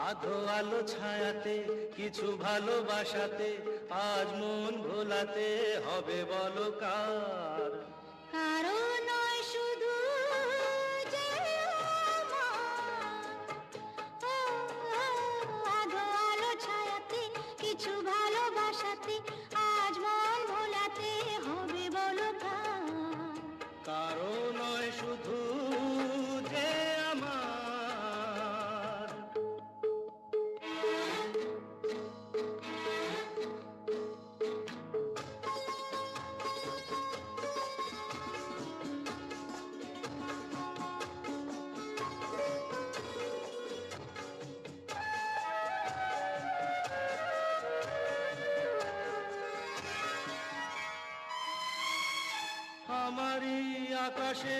আধো আলো ছায়াতে কিছু ভালোবাসাতে আজ মন ভোলাতে হবে বলো কার। কারো নয় শুধু যে আধো আলো ছায়াতে কিছু ভালোবাসাতে আজ মন ভোলাতে হবে বলো কার। কারো নয় শুধু যে আমার। আমারই আকাশে